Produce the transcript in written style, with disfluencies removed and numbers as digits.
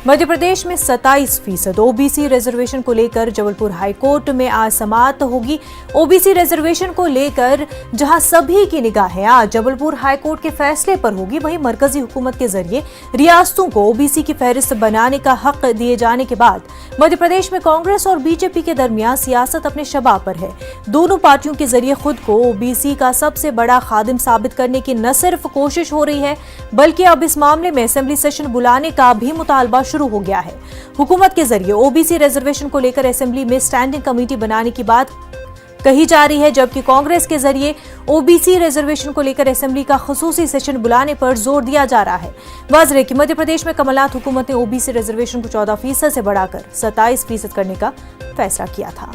मध्य प्रदेश में 27% OBC reservation को लेकर जबलपुर हाईकोर्ट में आज समाअत होगी। ओबीसी रिजर्वेशन को लेकर जहां सभी की निगाहें आज जबलपुर हाईकोर्ट के फैसले पर होगी, वहीं मरकजी हुकूमत के जरिए रियासतों को ओबीसी की फहरिस्त बनाने का हक दिए जाने के बाद मध्य प्रदेश में कांग्रेस और बीजेपी के दरमियान सियासत अपने शबाब पर है। दोनों पार्टियों के जरिए खुद को ओबीसी का सबसे बड़ा खादिम साबित करने की न सिर्फ कोशिश हो रही है, बल्कि अब इस मामले में असेंबली सेशन बुलाने का भी मुतालबा शुरू हो गया है। हुकूमत के जरिए ओबीसी रिजर्वेशन को लेकर असेंबली में स्टैंडिंग कमेटी बनाने की बात कही जा रही है, जबकि कांग्रेस के जरिए ओबीसी रिजर्वेशन को लेकर असेंबली का खुसूसी सेशन बुलाने पर जोर दिया जा रहा है। वाज़ेह है कि मध्य प्रदेश में कमलनाथ हुकूमत ने ओबीसी रिजर्वेशन को 14% से बढ़ाकर 27% करने का फैसला किया था।